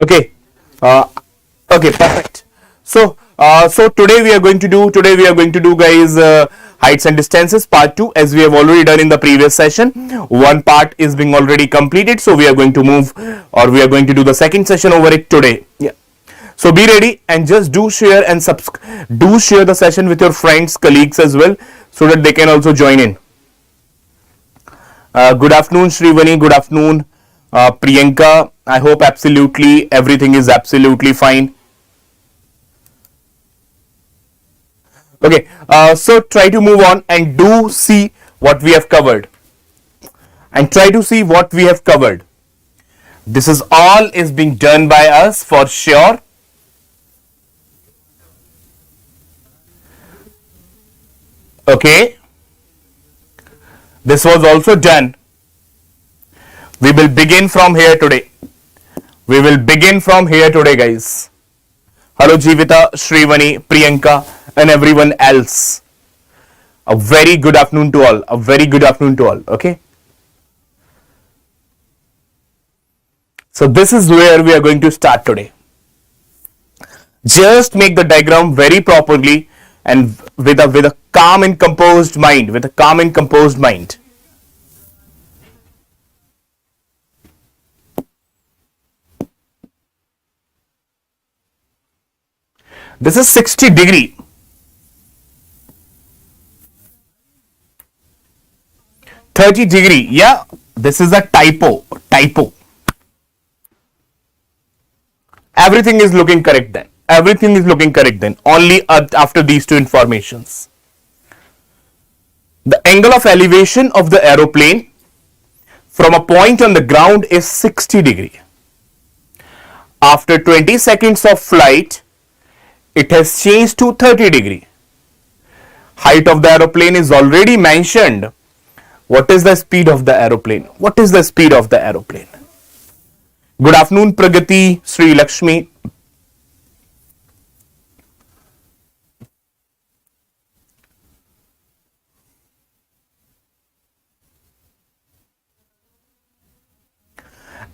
Okay. Uh, okay. Perfect. So today we are going to do guys heights and distances part 2, as we have already done in the previous session. One part is being already completed, so we are going to move, or we are going to do the second session over it today. Yeah. So be ready and just do share and do share the session with your friends, colleagues as well, so that they can also join in. Good afternoon, Shrivani. Good afternoon, Priyanka. I hope absolutely everything is absolutely fine. Okay, so try to move on and do see what we have covered. And try to see what we have covered. This is all is being done by us for sure. Okay. This was also done. We will begin from here today. We will begin from here today, guys. Hello, Jivita, Shrivani, Priyanka, and everyone else. A very good afternoon to all. A very good afternoon to all. Okay. So this is where we are going to start today. Just make the diagram very properly and with a calm and composed mind. With a calm and composed mind. This is 60 degree. 30 degree. Yeah, this is a typo. Everything is looking correct then. Everything is looking correct then. Only after these two informations. The angle of elevation of the aeroplane from a point on the ground is 60 degree. After 20 seconds of flight, it has changed to 30 degree. Height of the aeroplane is already mentioned. What is the speed of the aeroplane? What is the speed of the aeroplane? Good afternoon, Pragati, Sri Lakshmi.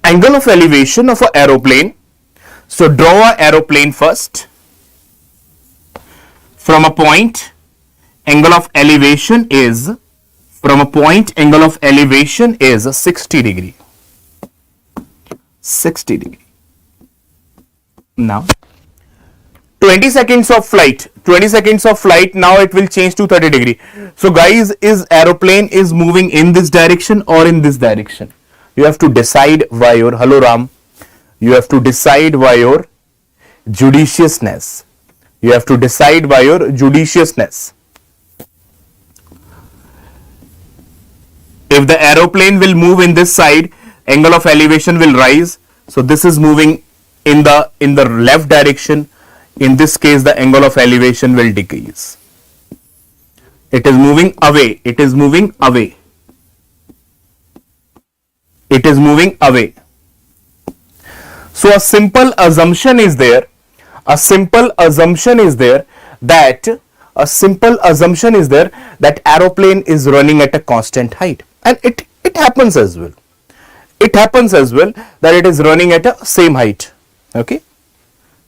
Angle of elevation of an aeroplane. So draw an aeroplane first. From a point, angle of elevation is, angle of elevation is 60 degree. 60 degree. Now, 20 seconds of flight. 20 seconds of flight. Now it will change to 30 degree. So guys, is aeroplane is moving in this direction or in this direction? You have to decide by your, hello Ram. You have to decide by your judiciousness. You have to decide by your judiciousness. If the aeroplane will move in this side, angle of elevation will rise. So this is moving in the left direction. In this case, the angle of elevation will decrease. It is moving away. It is moving away. It is moving away. So a simple assumption is there. A simple assumption is there that aeroplane is running at a constant height, and it happens as well. It happens as well that it is running at a same height. Okay.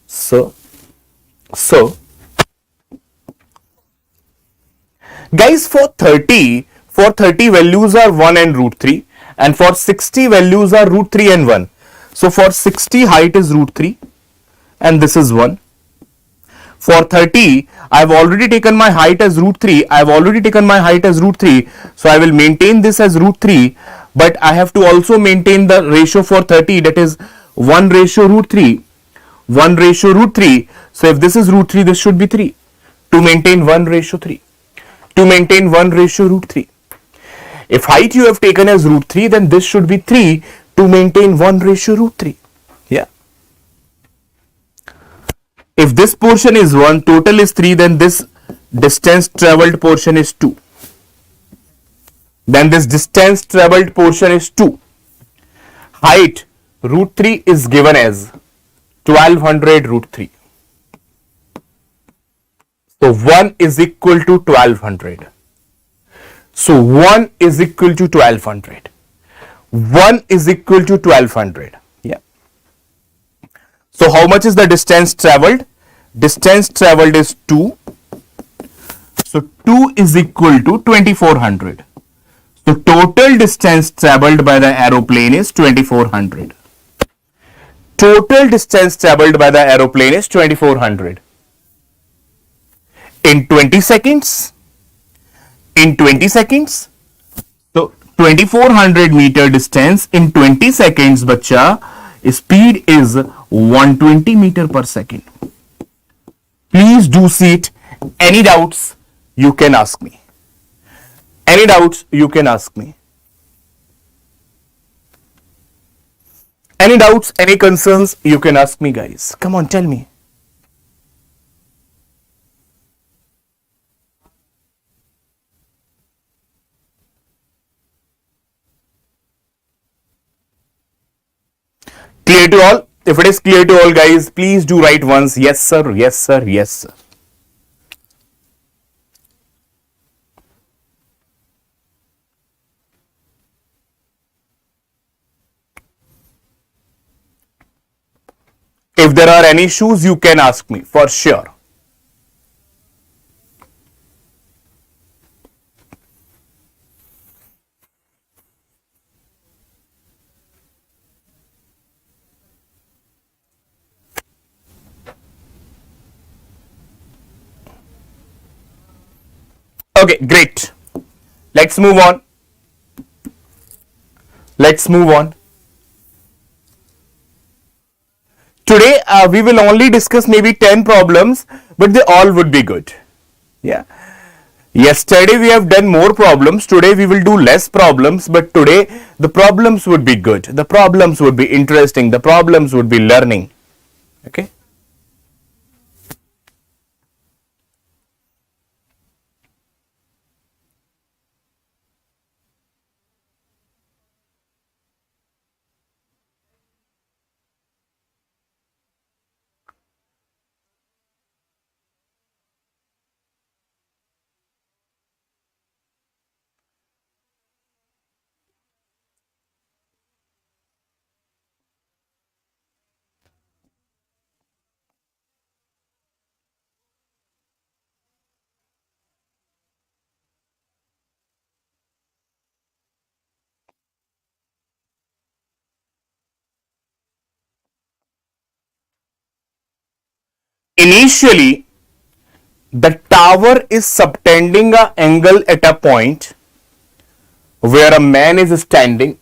So guys, for 30 values are 1 and root 3, and for 60 values are root 3 and 1. So for 60 height is root 3 and this is 1. For 30, I have already taken my height as root 3. So I will maintain this as root 3, but I have to also maintain the ratio for 30, that is 1 ratio root 3. 1 ratio root 3. So if this is root 3, this should be 3 to maintain 1 ratio 3. To maintain 1 ratio root 3. If height you have taken as root 3, then this should be 3 to maintain 1 ratio root 3. Yeah. If this portion is 1, total is 3, then this distance traveled portion is 2. Then this distance traveled portion is 2. Height root 3 is given as 1200 root 3. So 1 is equal to 1200. So 1 is equal to 1200. 1 is equal to 1200. Yeah. So how much is the distance traveled? Distance traveled is 2. So 2 is equal to 2400. So total distance traveled by the aeroplane is 2400. Total distance traveled by the aeroplane is 2400. In 20 seconds, in 20 seconds, so 2400 meter distance in 20 seconds, bacha, speed is 120 meter per second. Please do see it. Any doubts, you can ask me. Any doubts, you can ask me. Any doubts, any concerns, you can ask me, guys. Come on, tell me. Clear to all? If it is clear to all, guys, please do write once. Yes, sir. Yes, sir. Yes, sir. If there are any issues, you can ask me for sure. Okay, great. Let's move on. Let's move on. Today, we will only discuss maybe 10 problems, but they all would be good. Yeah. Yesterday, we have done more problems. Today, we will do less problems, but today, the problems would be good. The problems would be interesting. The problems would be learning. Okay. Initially, the tower is subtending an angle at a point where a man is standing.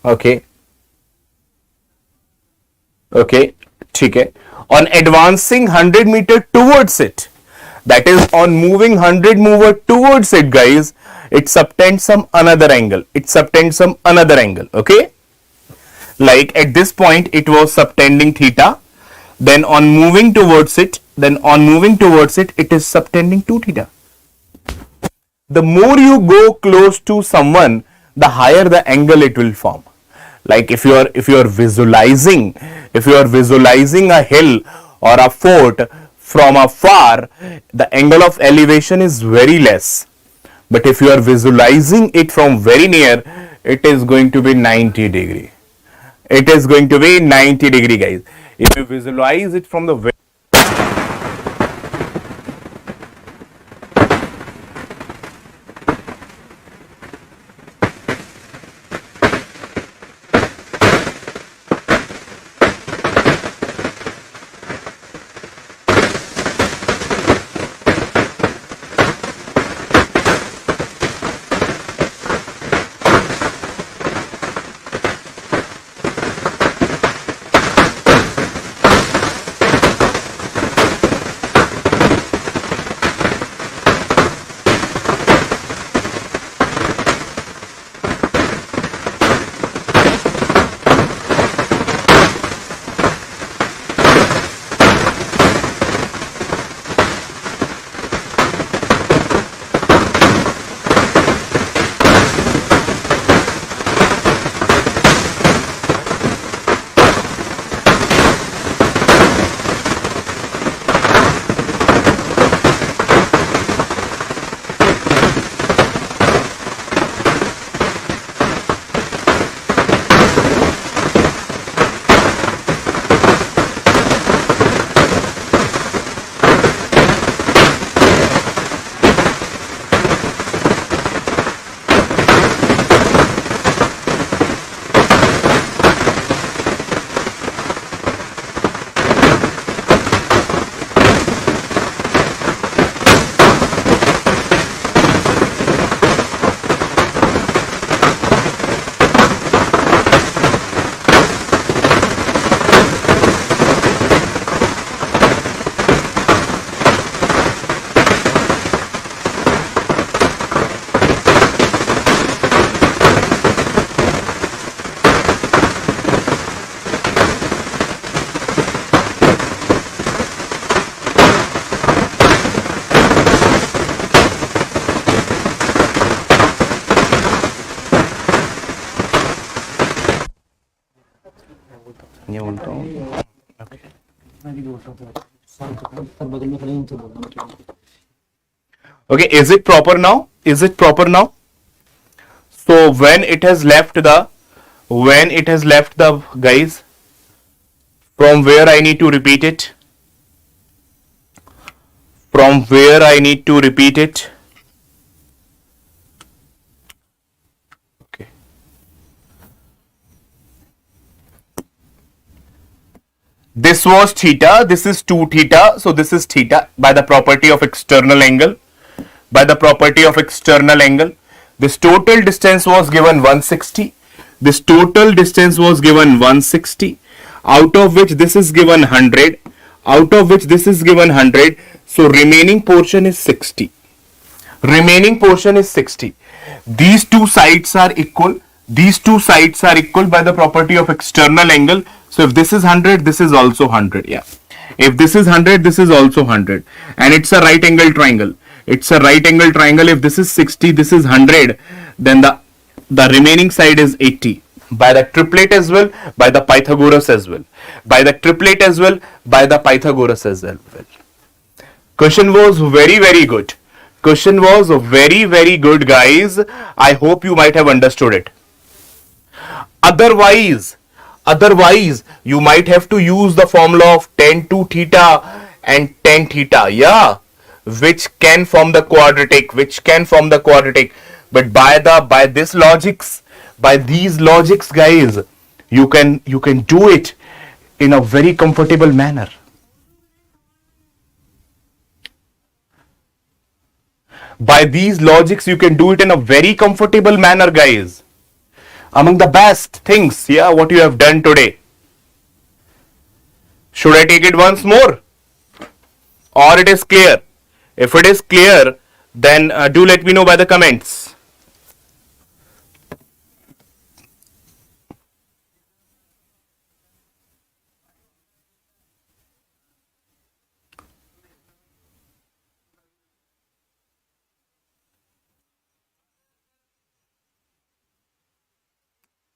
Okay. Okay. Okay. On advancing 100 meter towards it, that is on moving 100 mover towards it, guys, it subtends some another angle. It subtends some another angle. Okay. Like at this point, it was subtending theta. Then on moving towards it, it is subtending 2 theta. The more you go close to someone, the higher the angle it will form. Like if you are visualizing a hill or a fort from afar, the angle of elevation is very less. But if you are visualizing it from very near, it is going to be 90 degree. It is going to be 90 degree, guys. If you visualize it from the Okay, is it proper now? Is it proper now? So when it has left the guys, from where I need to repeat it? From where I need to repeat it? Okay. This was theta, this is 2 theta, so this is theta by the property of external angle. By the property of external angle, this total distance was given 160. This total distance was given 160, out of which this is given 100, out of which this is given 100. So remaining portion is 60. Remaining portion is 60. These two sides are equal. These two sides are equal by the property of external angle. So if this is 100, this is also 100. Yeah. If this is 100, this is also 100. And it's a right angle triangle. It's a right angle triangle. If this is 60, this is 100, then the remaining side is 80. By the triplet as well, by the Pythagoras as well. By the triplet as well, by the Pythagoras as well. Question was very, very good. Question was very, very good, guys. I hope you might have understood it. Otherwise, you might have to use the formula of tan 2 theta and tan theta. Yeah. Which can form the quadratic, but by this logics, by these logics, guys, you can do it in a very comfortable manner. By these logics, you can do it in a very comfortable manner, guys. Among the best things, yeah, what you have done today. Should I take it once more, or it is clear? If it is clear, then do let me know by the comments.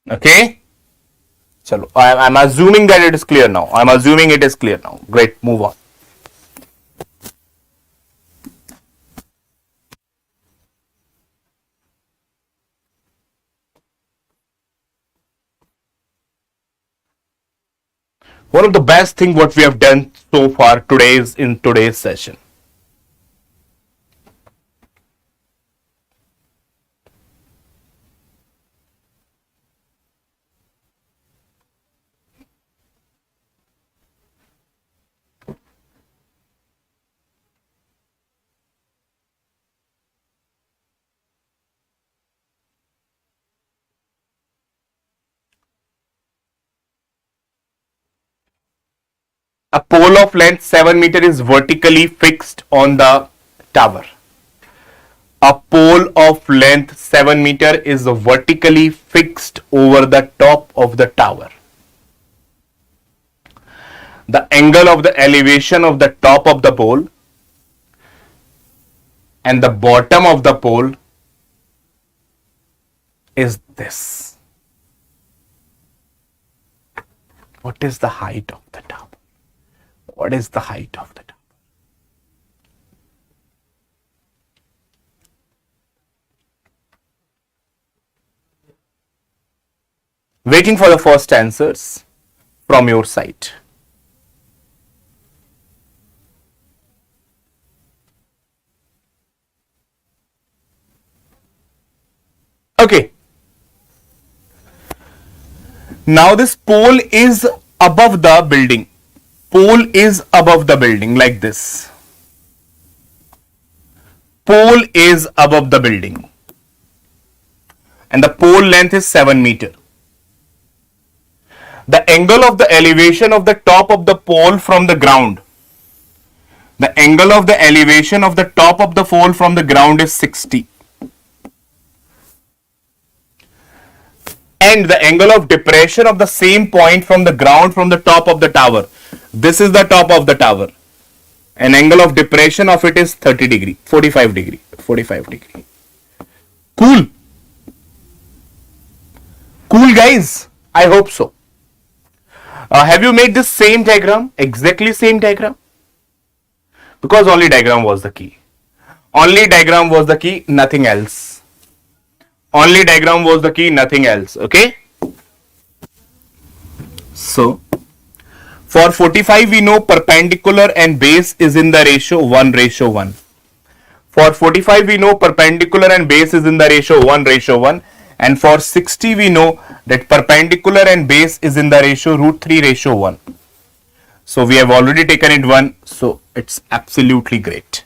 Okay. So I'm assuming that it is clear now. I'm assuming it is clear now. Great. Move on. One of the best thing what we have done so far in today's session. A pole of length 7 meter is vertically fixed on the tower. A pole of length 7 meter is vertically fixed over the top of the tower. The angle of the elevation of the top of the pole and the bottom of the pole is this. What is the height of the tower? What is the height of the tower? Waiting for the first answers from your side. Okay. Now this pole is above the building. Pole is above the building like this. Pole is above the building. And the pole length is 7 meter. The angle of the elevation of the top of the pole from the ground. The angle of the elevation of the top of the pole from the ground is 60. And the angle of depression of the same point from the ground from the top of the tower. This is the top of the tower. An angle of depression of it is 30 degree, 45 degree, 45 degree. Cool. Cool, guys. I hope so. Have you made this same diagram? Exactly same diagram? Because only diagram was the key. Only diagram was the key, nothing else. Only diagram was the key, nothing else. Okay. So, for 45 we know perpendicular and base is in the ratio 1:1. For 45 we know perpendicular and base is in the ratio 1:1. And for 60 we know that perpendicular and base is in the ratio √3:1. So we have already taken it 1. So it's absolutely great.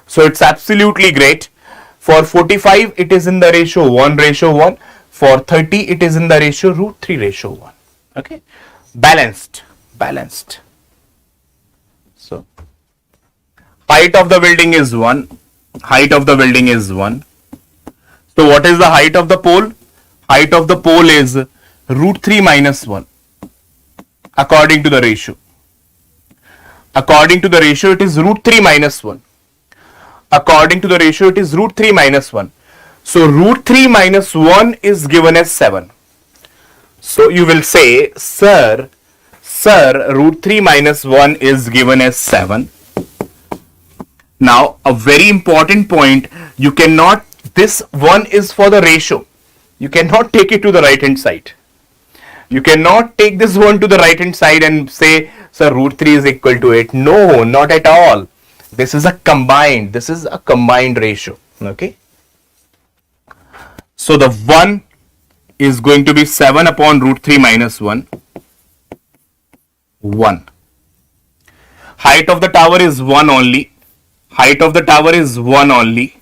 So it's absolutely great. For 45 it is in the ratio 1:1. For 30 it is in the ratio √3:1. Okay. Balanced. Balanced. So height of the building is 1. Height of the building is 1. So what is the height of the pole? Height of the pole is √3 minus 1 according to the ratio. According to the ratio it is √3 minus 1. According to the ratio it is √3 minus 1. So √3 minus 1 is given as 7. So you will say, sir, √3 minus 1 is given as 7. Now a very important point, you cannot, this 1 is for the ratio. You cannot take it to the right hand side. You cannot take this 1 to the right hand side and say, sir, √3 is equal to 8. No, not at all. This is a combined ratio. Okay. So the 1 is going to be 7 upon √3 minus 1. 1. Height of the tower is 1 only. Height of the tower is 1 only.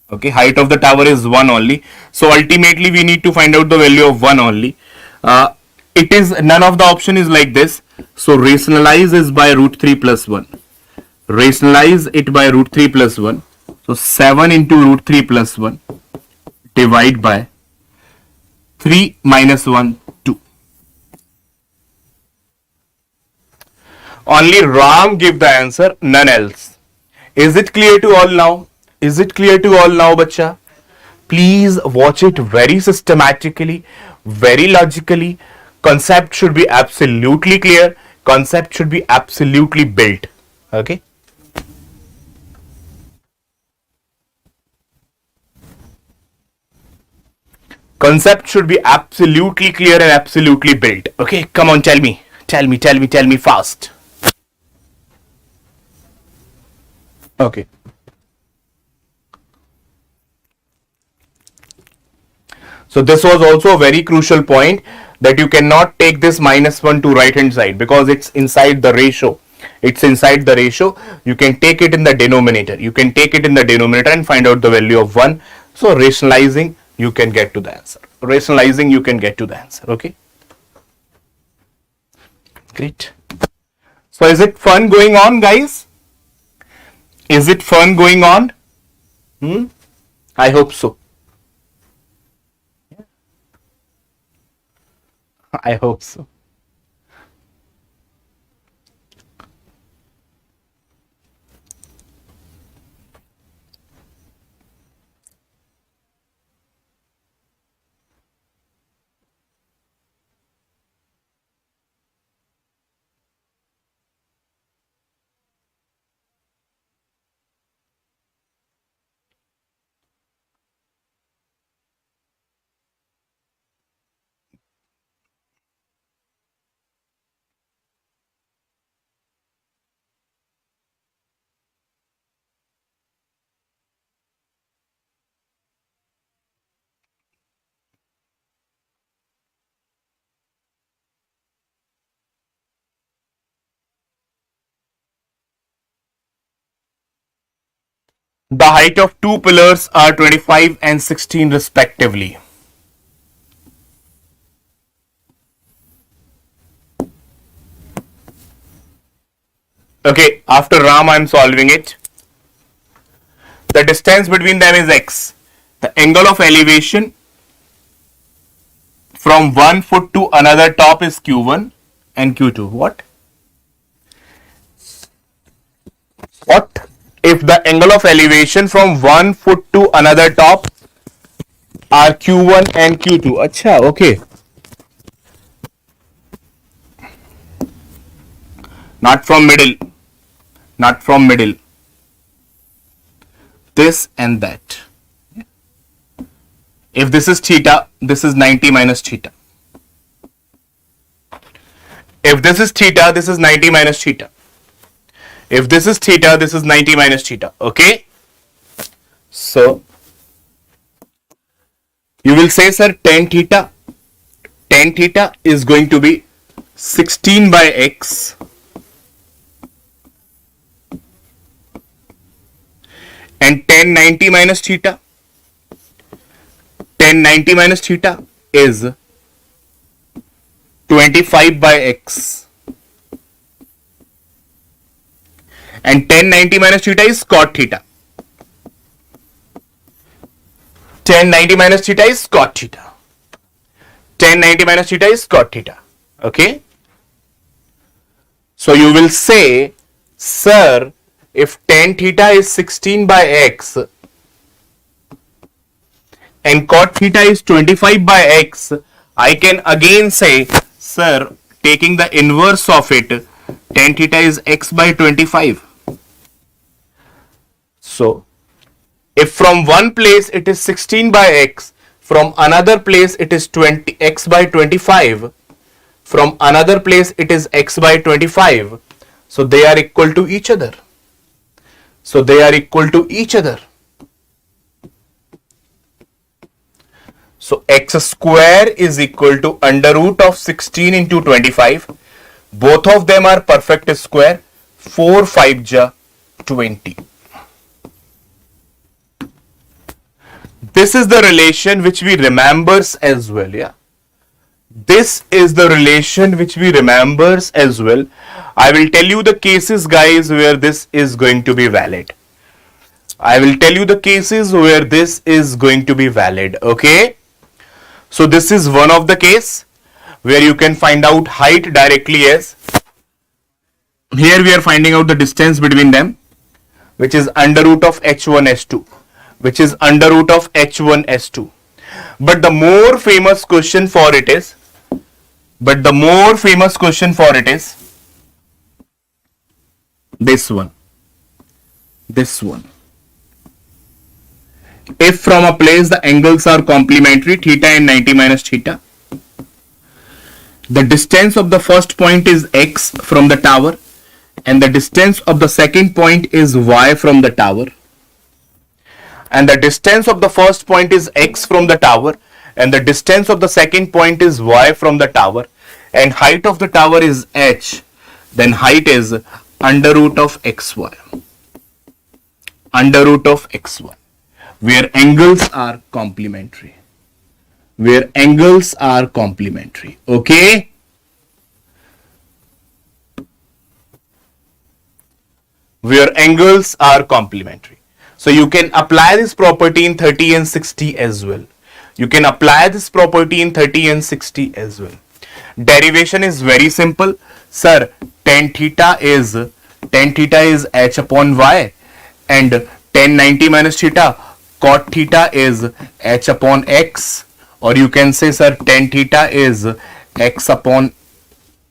Okay, height of the tower is 1 only. So ultimately we need to find out the value of 1 only. It is, none of the option is like this. So rationalize is by √3 plus 1. Rationalize it by √3 plus 1. So 7 into √3 plus 1 divide by 3 minus 1, 2. Only Ram give the answer, none else. Is it clear to all now? Is it clear to all now, bacha? Please watch it very systematically, very logically. Concept should be absolutely clear. Concept should be absolutely built. Okay. Concept should be absolutely clear and absolutely built. Okay, come on, tell me fast. Okay. So this was also a very crucial point, that you cannot take this -1 to right hand side because it's inside the ratio. It's inside the ratio. You can take it in the denominator. You can take it in the denominator and find out the value of 1. So rationalizing, you can get to the answer. Rationalizing, you can get to the answer. Okay. Great. So is it fun going on, guys? Is it fun going on? I hope so. I hope so. The height of two pillars are 25 and 16 respectively. Okay, after Ram I am solving it. The distance between them is x. The angle of elevation from one foot to another top is q1 and q2. What? If the angle of elevation from one foot to another top are q1 and q2? Acha, okay. not from middle, not from middle, this and that. If this is theta, this is 90 minus theta. If this is theta, this is 90 minus theta. If this is theta, this is 90 minus theta. Okay. So you will say, sir, tan theta is going to be 16 by x and tan 90 minus theta. Tan 90 minus theta is 25 by x and tan 90 minus theta is cot theta. Tan 90 minus theta is cot theta. Tan 90 minus theta is cot theta. Okay. So you will say, sir, if tan theta is 16 by x and cot theta is 25 by x, I can again say, sir, taking the inverse of it, tan theta is x by 25. So if from one place it is 16 by x, from another place it is 20 x by 25, from another place it is x by 25, so they are equal to each other. So they are equal to each other. So x square is equal to under root of 16 into 25. Both of them are perfect square. 4 5 ja 20. This is the relation which we remembers as well. Yeah. This is the relation which we remembers as well. I will tell you the cases, guys, where this is going to be valid. I will tell you the cases where this is going to be valid. Okay. So this is one of the case where you can find out height directly as. Here we are finding out the distance between them, which is under root of h1 s2, which is under root of h1 s2. But the more famous question for it is, this one. If from a place the angles are complementary, theta and 90 minus theta, the distance of the first point is x from the tower and the distance of the second point is y from the tower, and the distance of the first point is x from the tower and the distance of the second point is y from the tower, and height of the tower is h, then height is under root of xy. Under root of xy. Where angles are complementary. Where angles are complementary. Okay. Where angles are complementary. So you can apply this property in 30 and 60 as well. You can apply this property in 30 and 60 as well. Derivation is very simple. Sir, tan theta is h upon y and tan 90 minus theta, cot theta is h upon x, or you can say, sir, tan theta is x upon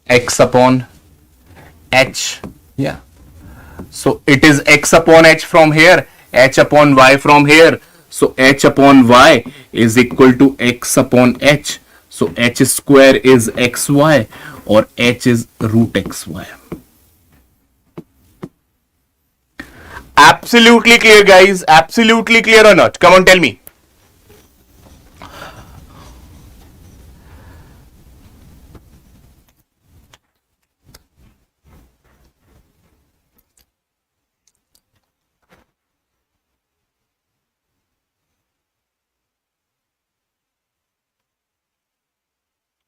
h. Yeah. So it is x upon h from here, h upon y from here. So h upon y is equal to x upon h. So h square is xy, or h is root xy. Absolutely clear, guys? Absolutely clear or not? Come on, tell me.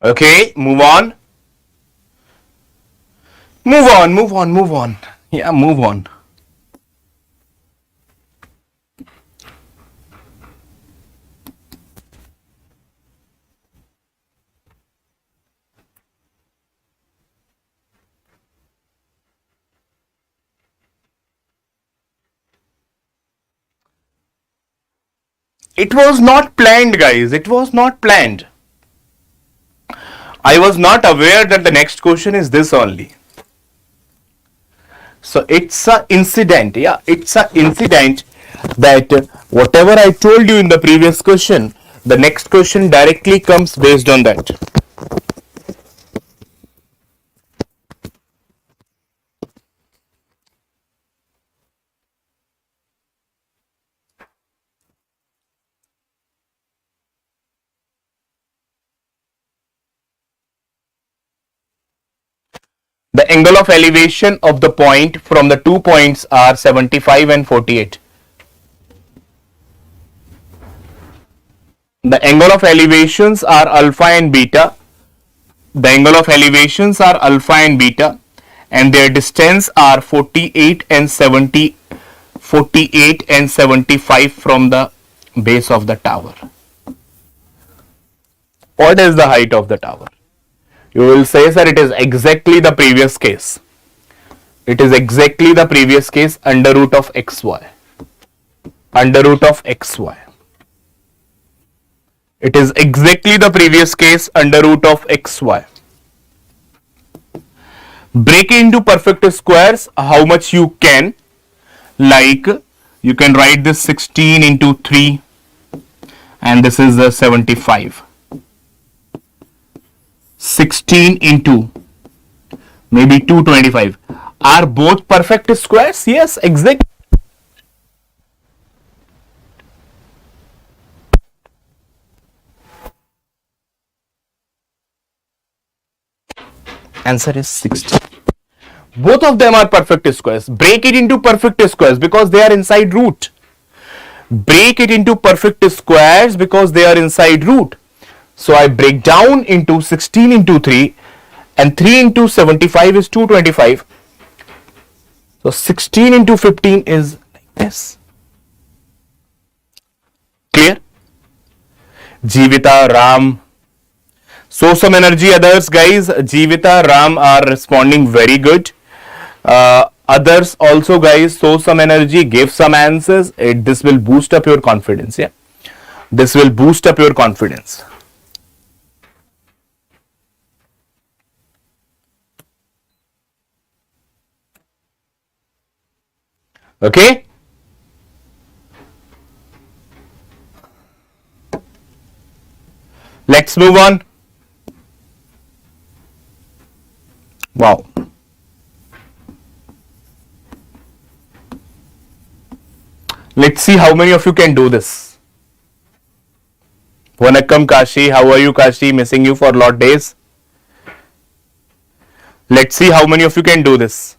Okay, move on. Move on. Yeah, move on. It was not planned, guys. It was not planned. I was not aware that the next question is this only. So it's a incident. Yeah, it's a incident that whatever I told you in the previous question, the next question directly comes based on that. The angle of elevation of the point from the 2 points are 75 and 48. The angle of elevations are alpha and beta. The angle of elevations are alpha and beta, and their distance are 48 and 75 from the base of the tower. What is the height of the tower? You will say, sir, it is exactly the previous case. It is exactly the previous case, under root of xy. Under root of xy. It is exactly the previous case, under root of xy. Break it into perfect squares, how much you can. Like, you can write this 16 into 3, and this is the 75. 16 into maybe 225. Are both perfect squares? Yes, exact. Answer is 16. Both of them are perfect squares. Break it into perfect squares because they are inside root. Break it into perfect squares because they are inside root. So I break down into 16 into 3, and 3 into 75 is 225. So 16 into 15 is like this. Clear? Jeevita, Ram. So some energy others, guys. Jeevita, Ram are responding very good. Others also, guys, show some energy, give some answers. This will boost up your confidence. Yeah, this will boost up your confidence. Okay. Let's move on. Wow. Let's see how many of you can do this. Vanakkam Kashi, how are you, Kashi? Missing you for a lot of days. Let's see how many of you can do this.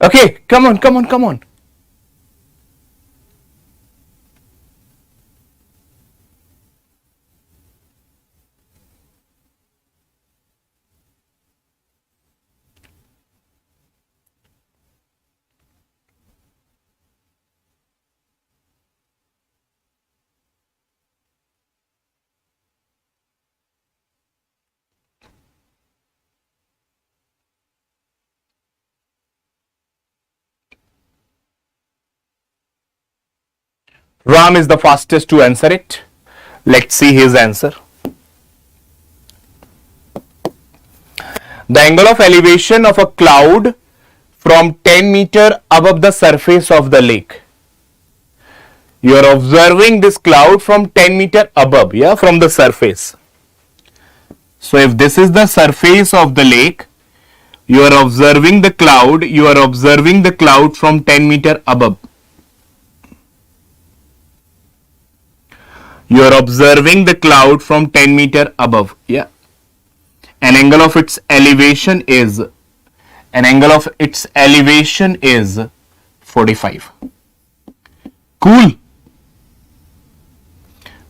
Okay, come on, come on, come on. Ram is the fastest to answer it. Let's see his answer. The angle of elevation of a cloud from 10 meter above the surface of the lake. You are observing this cloud from 10 meter above, yeah, from the surface. So if this is the surface of the lake, you are observing the cloud, from 10 meter above. You are observing the cloud from 10 meter above. Yeah. An angle of its elevation is 45. Cool.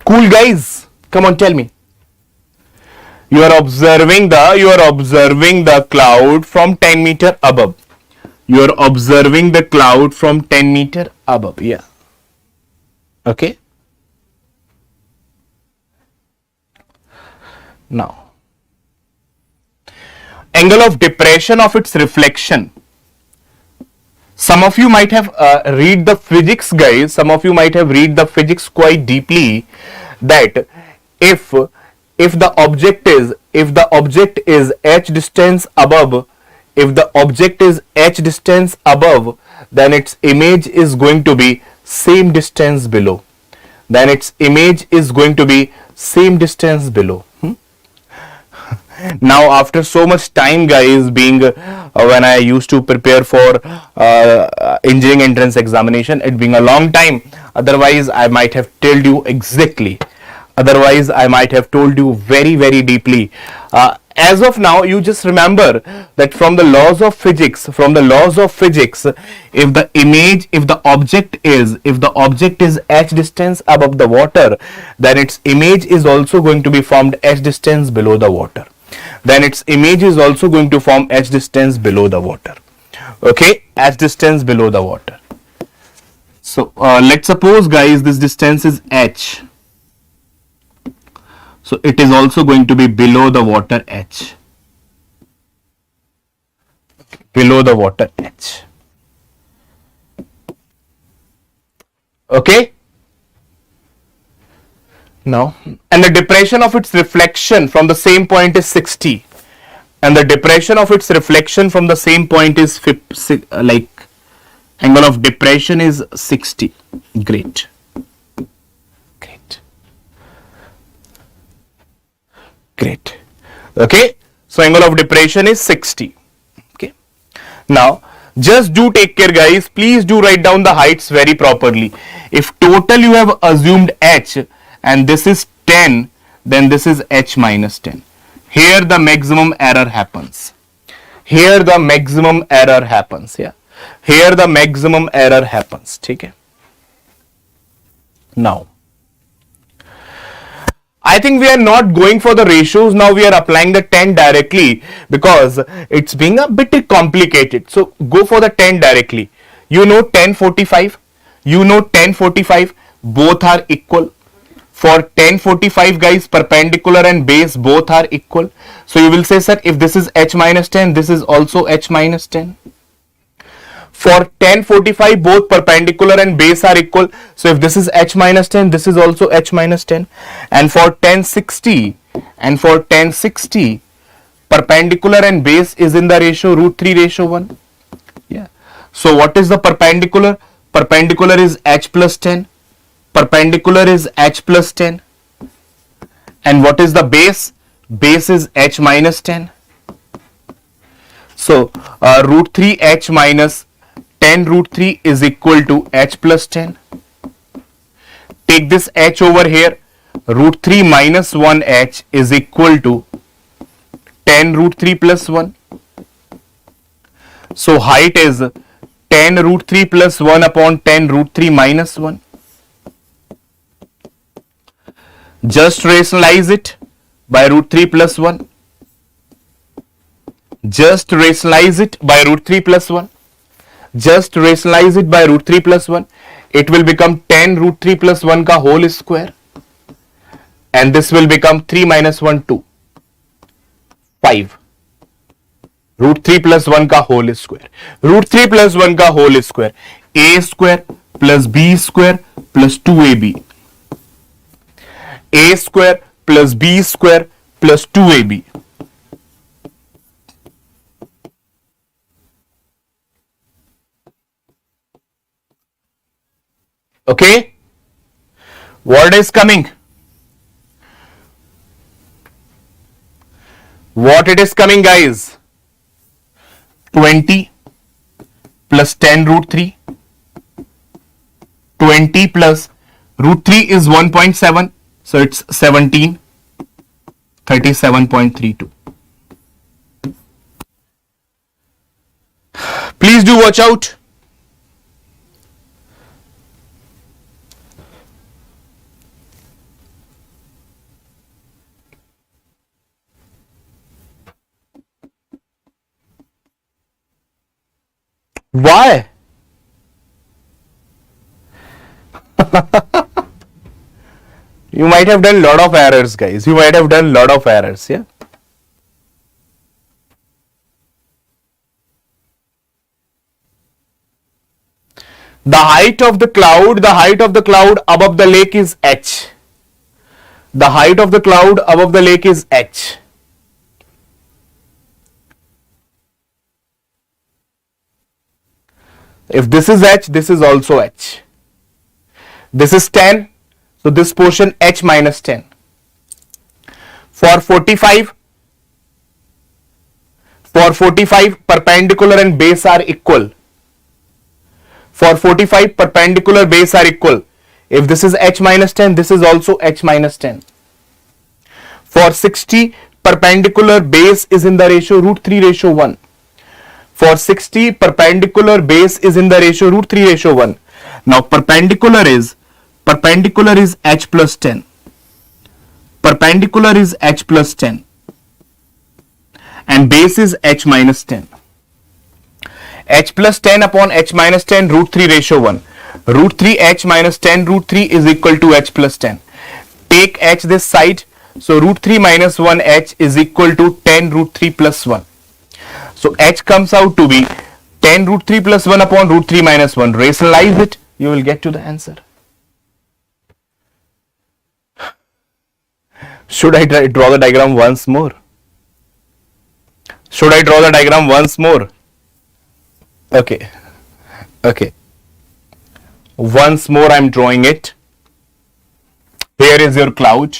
Cool, guys. Come on, tell me. You are observing the cloud from 10 meter above. You are observing the cloud from 10 meter above. Yeah. Okay. Now, angle of depression of its reflection. Some of you might have read the physics, guys. Some of you might have read the physics quite deeply. That if the object is h distance above, if the object is h distance above, then its image is going to be same distance below. Then its image is going to be same distance below. Now after so much time, guys, being when I used to prepare for engineering entrance examination, it being a long time, otherwise I might have told you exactly, otherwise I might have told you very very deeply. As of now, you just remember that from the laws of physics, if the object is h distance above the water, then its image is also going to be formed h distance below the water. Then its image is also going to form h distance below the water. Okay, h distance below the water. So let's suppose, guys, this distance is h. So it is also going to be below the water h. Below the water h. Okay. Now, and the depression of its reflection from the same point is 60. And the depression of its reflection from the same point is like angle of depression is 60. Great. Great. Okay. So angle of depression is 60. Okay. Now, just do take care, guys. Please do write down the heights very properly. If total you have assumed h and this is 10, then this is h minus 10. Here the maximum error happens. Here the maximum error happens. Yeah. Here the maximum error happens. Okay. Now, I think we are not going for the ratios. Now we are applying the 10 directly because it's being a bit complicated. So go for the 10 directly. You know 1045. You know 1045. Both are equal. For 1045, guys, perpendicular and base both are equal. So you will say, sir, if this is h minus 10, this is also h minus 10. For 1045, both perpendicular and base are equal. So if this is h minus 10, this is also h minus 10. And for 1060, perpendicular and base is in the ratio √3:1. Yeah. So what is the perpendicular? Perpendicular is h plus 10. Perpendicular is h plus 10. And what is the base? Base is h minus 10. So √3h minus 10 √3 is equal to h plus 10. Take this h over here. √3 minus 1h is equal to 10 √3 plus 1. So height is 10 √3 plus 1 upon 10 √3 minus 1. Just rationalize it by √3 plus 1. Just rationalize it by √3 plus 1. Just rationalize it by √3 plus 1. It will become 10 √3 plus 1 ka whole square. And this will become 3 minus 1, 2. 5. √3 plus 1 ka whole square. √3 plus 1 ka whole square. A square plus B square plus 2AB. A square plus B square plus 2AB. Okay? What is coming? What it is coming, guys? 20 plus 10 √3. 20 plus √3 is 1.7. So it's 17. 37.32. Please do watch out. Why? You might have done lot of errors, guys. You might have done lot of errors, yeah. The height of the cloud above the lake is h. The height of the cloud above the lake is h. If this is h, this is also h. This is 10, so this portion h minus 10. For 45, perpendicular and base are equal. For 45, perpendicular base are equal. If this is h minus 10, this is also h minus 10. For 60, perpendicular base is in the ratio root 3 ratio 1. For 60, perpendicular base is in the ratio root 3 ratio 1. Now perpendicular is h plus 10. Perpendicular is h plus 10. And base is h minus 10. H plus 10 upon h minus 10 root 3 ratio 1. Root 3 h minus 10 root 3 is equal to h plus 10. Take h this side. So root 3 minus 1 h is equal to 10 root 3 plus 1. So h comes out to be 10 root 3 plus 1 upon root 3 minus 1. Rationalize it. You will get to the answer. Should I draw the diagram once more? Should I draw the diagram once more? Okay. Once more I am drawing it. Here is your cloud.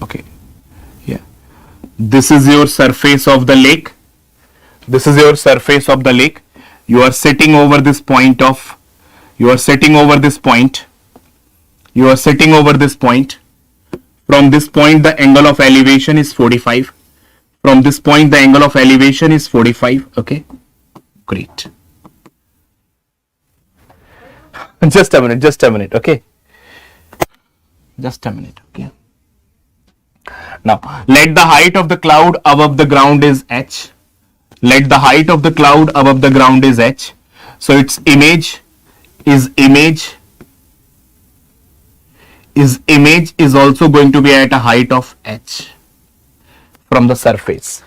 Okay. Yeah. This is your surface of the lake. This is your surface of the lake. You are sitting over this point. From this point the angle of elevation is 45. From this point the angle of elevation is 45. Okay, great. Just a minute. Okay, just a minute. Okay, now let the height of the cloud above the ground is h. Let the height of the cloud above the ground is h. So its image is also going to be at a height of h from the surface.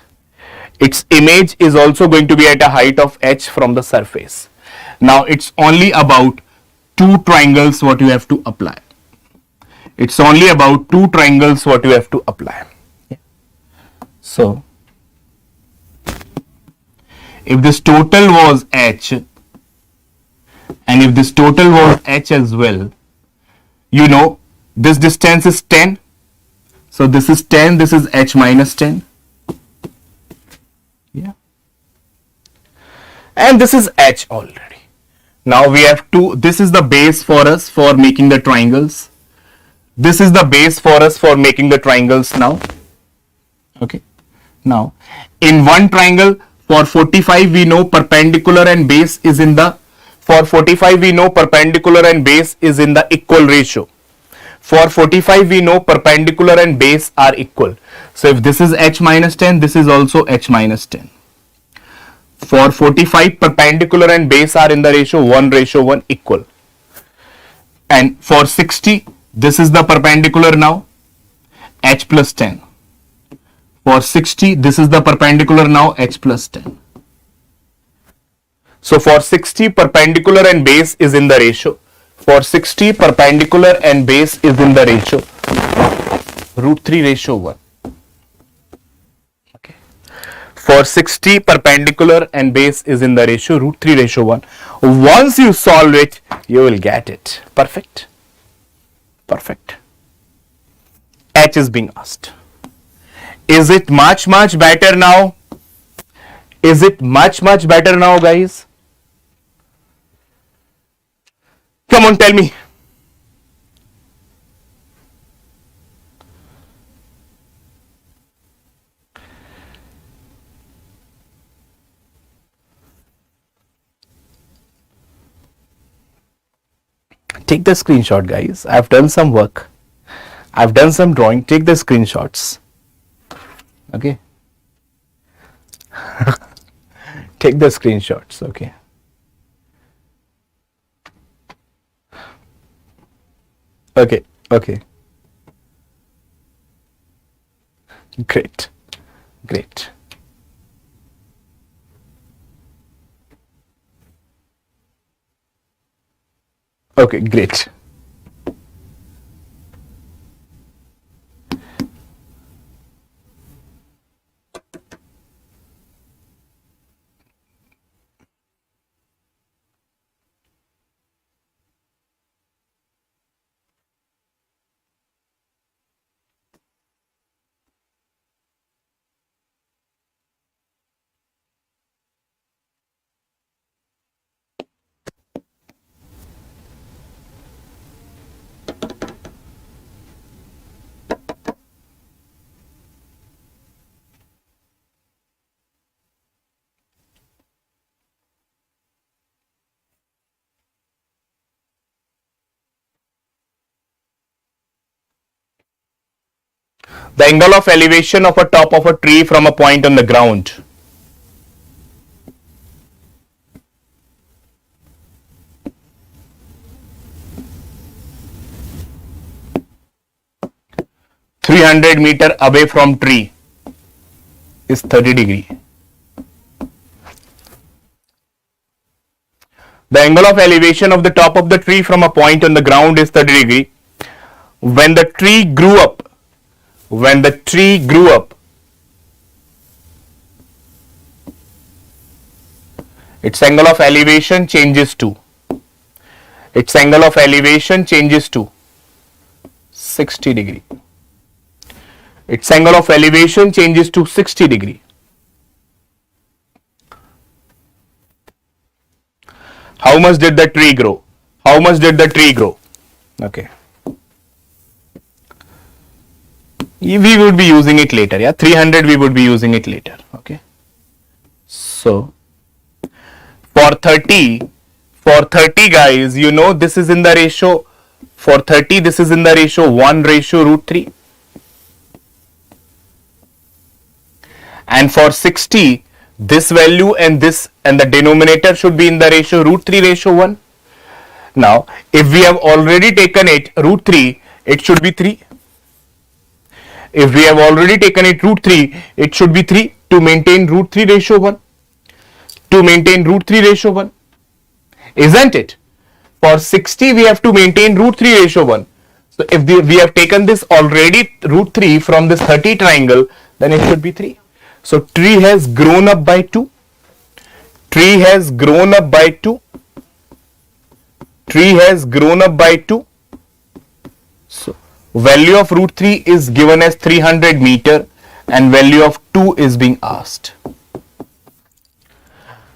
Its image is also going to be at a height of h from the surface. Now it's only about two triangles what you have to apply. It's only about two triangles what you have to apply. So if this total was h and if this total was h as well, you know this distance is 10. So this is 10, this is h minus 10. Yeah. And this is h already. Now we have to, this is the base for us for making the triangles. This is the base for us for making the triangles now. Okay. Now in one triangle for 45 we know perpendicular and base is in the, equal ratio. For 45 we know perpendicular and base are equal. So if this is h minus 10, this is also h minus 10. For 45 perpendicular and base are in the ratio 1:1 equal. And for 60 this is the perpendicular now, h plus 10. For 60 this is the perpendicular now, h plus 10. So for 60 perpendicular and base is in the ratio. For 60 perpendicular and base is in the ratio root 3 ratio 1. Okay. For 60 perpendicular and base is in the ratio root 3 ratio 1. Once you solve it, you will get it. Perfect. H is being asked. Is it much better now? Is it much better now, guys? Come on, tell me. Take the screenshot, guys. I've done some work. I've done some drawing. Take the screenshots. Okay. Take the screenshots. Okay. Okay. Okay. Great. Great. Okay, great. The angle of elevation of a top of a tree from a point on the ground. (300 meters away from tree) is 30 degree. The angle of elevation of the top of the tree from a point on the ground is 30 degree. When the tree grew up, its angle of elevation changes to 60 degree. Its angle of elevation changes to 60 degree. How much did the tree grow? Okay. We would be using it later. Yeah, 300 we would be using it later. Okay. So for 30 guys, you know this is in the ratio. For 30 this is in the ratio 1:√3. And for 60 this value and the denominator should be in the ratio √3:1. Now if we have already taken it √3, it should be 3. If we have already taken it √3, it should be 3 to maintain √3:1. Isn't it? For 60 we have to maintain √3:1. So if we have taken this already √3 from this 30 triangle, then it should be 3. So tree has grown up by 2. So value of √3 is given as 300 meter and value of 2 is being asked.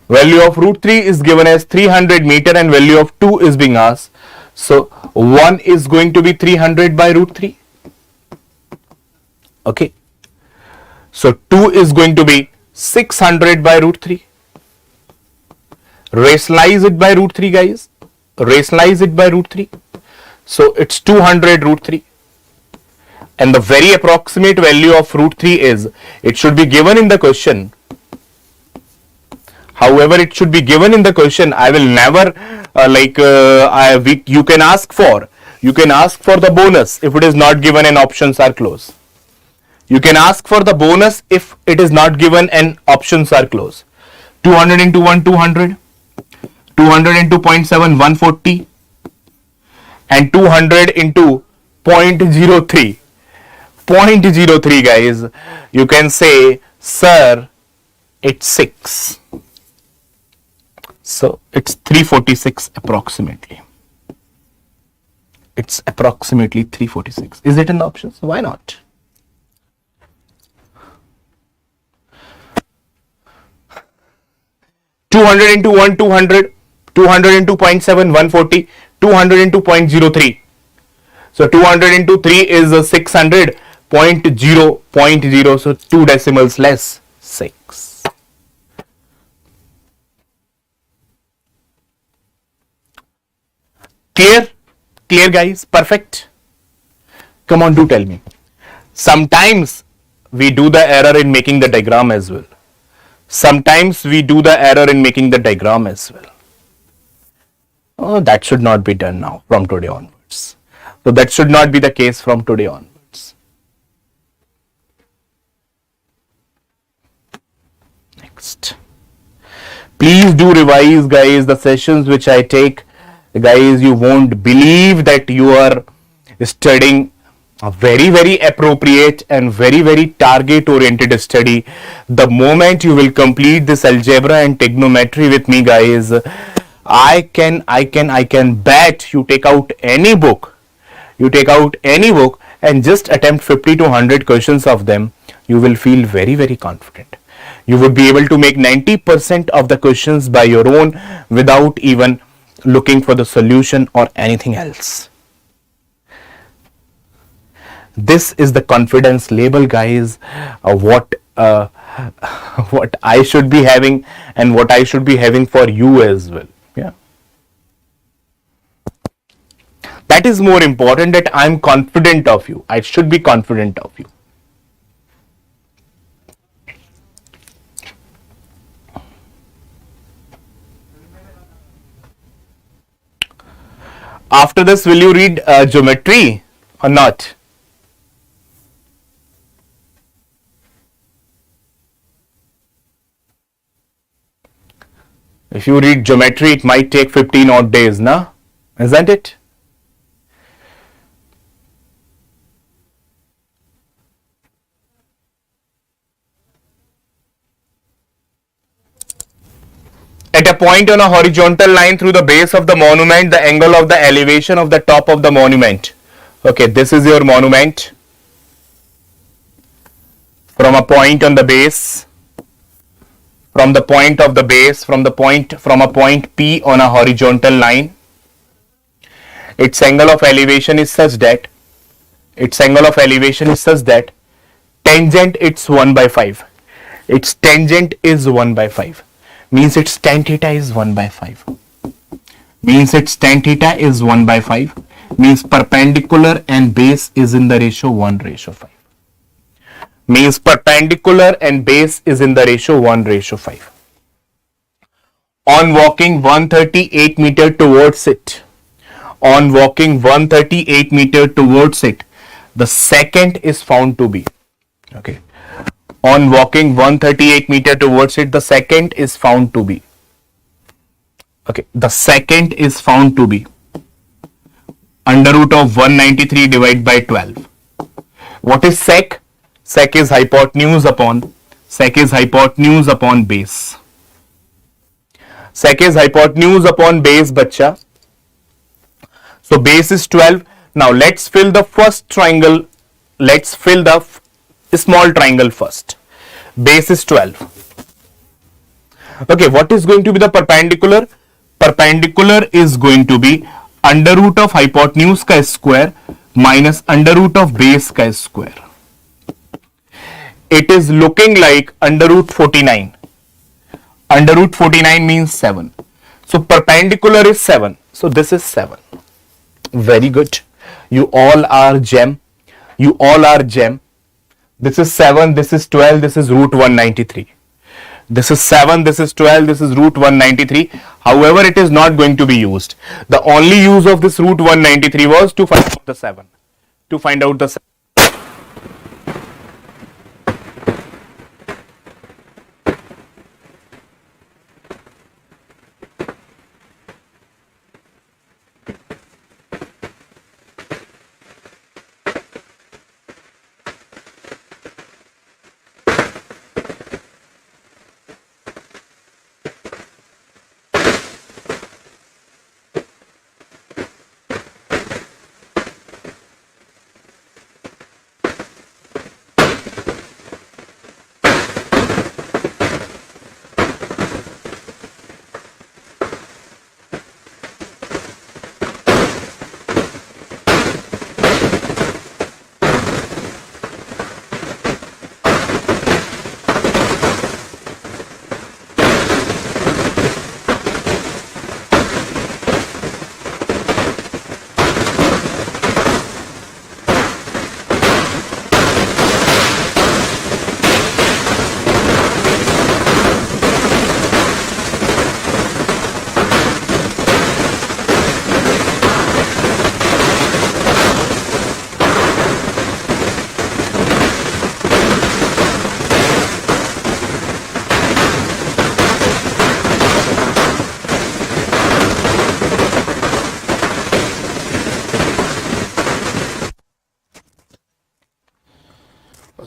Value of √3 is given as 300 meter and value of 2 is being asked. So 1 is going to be 300 by √3. Okay. So 2 is going to be 600 by √3. Rationalize it by √3, guys. So it's 200 √3. And the very approximate value of √3 is, it should be given in the question. However, it should be given in the question. I will never you can ask for the bonus if it is not given and options are closed. You can ask for the bonus if it is not given and options are closed. 200 into 1, 200. 200 into 0.7, 140. And 200 into 0.03. 0.03, guys. You can say, sir, it's 6. So it's 346 approximately. It's approximately 346. Is it in the options? Why not? (200 into 1, 200, 200 into 0.7, 140, 200 into 0.03. So 200 into 3 is 600, 0.0, so 2 decimals less, 6. Clear? Clear, guys? Perfect? Come on, do tell me. Sometimes we do the error in making the diagram as well. Sometimes we do the error in making the diagram as well. Oh, that should not be done now from today onwards. So that should not be the case from today onwards. Next. Please do revise, guys, the sessions which I take. Guys, you won't believe that you are studying a very appropriate and very target oriented study. The moment you will complete this algebra and trigonometry with me, guys, I can bet you take out any book, and just attempt 50 to 100 questions of them. You will feel very confident. You would be able to make 90% of the questions by your own without even looking for the solution or anything else. This is the confidence label, guys, what I should be having and what I should be having for you as well. Yeah, that is more important, that I'm confident of you. I should be confident of you. After this, will you read geometry or not? If you read geometry, it might take 15 odd days, na? Isn't it? At a point on a horizontal line through the base of the monument, the angle of the elevation of the top of the monument. Okay, this is your monument. From a point on the base, from a point P on a horizontal line, its angle of elevation is such that tangent it's 1 by 5. Its tangent is 1 by 5. Means its tan theta is 1 by 5. Means perpendicular and base is in the ratio 1:5. Means perpendicular and base is in the ratio 1:5. On walking 138 meter towards it, the secant is found to be, okay, on walking 138 meter towards it, the secant is found to be, okay, the secant is found to be under root of 193 divided by 12. What is sec? Sec is hypotenuse upon base. Sec is hypotenuse upon base, bacha. So base is 12. Now let's fill the first triangle. Let's fill the small triangle first. Base is 12. Okay, what is going to be the perpendicular? Perpendicular is going to be under root of hypotenuse ka square minus under root of base ka square. It is looking like under root 49. Under root 49 means 7. So perpendicular is 7. So this is 7. Very good. You all are gem. This is 7, this is 12, this is root 193. This is 7, this is 12, this is root 193. However, it is not going to be used. The only use of this root 193 was to find out the 7.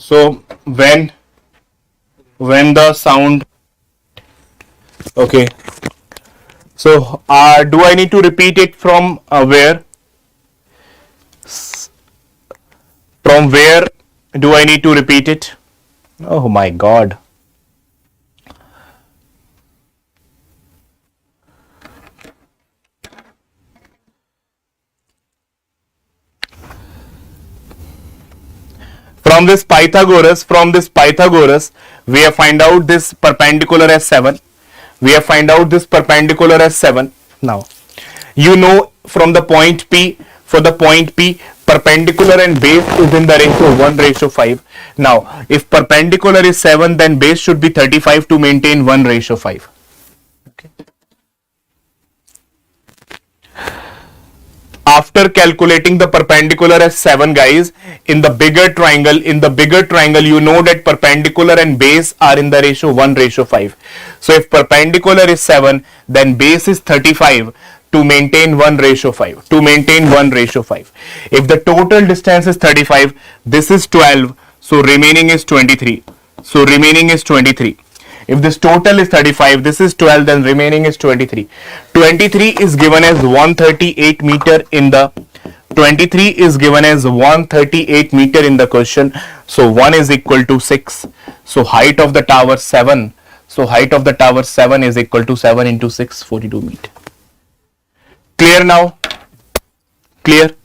So when the sound, okay, so do I need to repeat it from where? From where do I need to repeat it? Oh my god. From this Pythagoras, we have find out this perpendicular as 7. We have find out this perpendicular as 7. Now, you know from the point P, for the point P, perpendicular and base is in the ratio 1:5. Now, if perpendicular is 7, then base should be 35 to maintain 1:5. Okay. After calculating the perpendicular as 7, guys, in the bigger triangle, you know that perpendicular and base are in the ratio 1:5. So if perpendicular is 7, then base is 35 to maintain 1:5. To maintain 1:5. If the total distance is 35, this is 12, so remaining is 23. So remaining is 23. If this total is 35, this is 12, then remaining is 23. 23 is given as 138 meter in the 23 is given as 138 meter in the question. So 1 is equal to 6. So height of the tower 7. So height of the tower 7 is equal to 7 into 6, 42 meter. Clear now? Clear?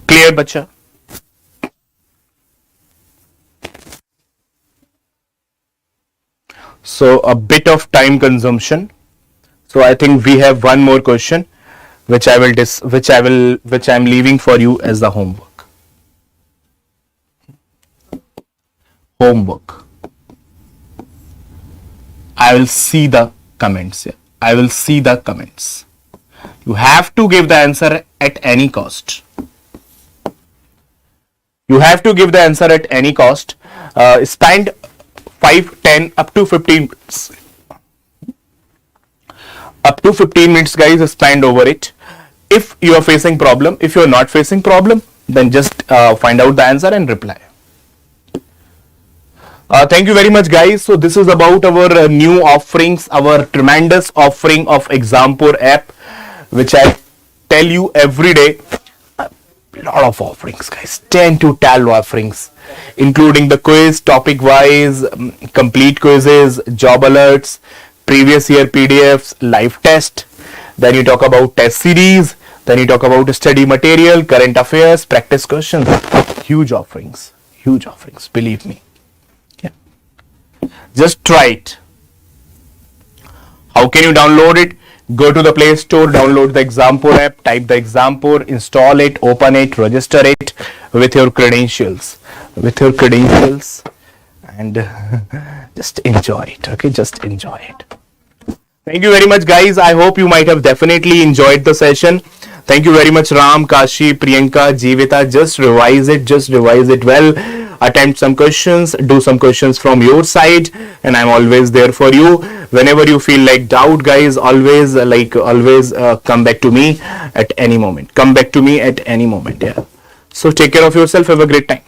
Clear, bacha? So a bit of time consumption. So I think we have one more question, which I'm leaving for you as the homework. Homework. I will see the comments here. I will see the comments. You have to give the answer at any cost. You have to give the answer at any cost. Spend 5, 10, up to 15 minutes. Up to 15 minutes, guys, spend over it. If you are facing problem, if you are not facing problem, then just find out the answer and reply. Thank you very much, guys. So this is about our new offerings, our tremendous offering of Exampore app, which I tell you every day. Lot of offerings, guys, 10 to 12 offerings, including the quiz, topic wise, complete quizzes, job alerts, previous year PDFs, live test. Then you talk about test series, then you talk about study material, current affairs, practice questions. Huge offerings, believe me. Yeah. Just try it. How can you download it? Go to the Play Store, download the Exampore app, type the Exampore, install it, open it, register it with your credentials. And just enjoy it. Okay, just enjoy it. Thank you very much, guys. I hope you might have definitely enjoyed the session. Thank you very much, Ram, Kashi, Priyanka, Jeevita. Just revise it well. Attempt some questions, do some questions from your side, and I'm always there for you. Whenever you feel like doubt, guys, always come back to me at any moment. Yeah. So take care of yourself. Have a great time.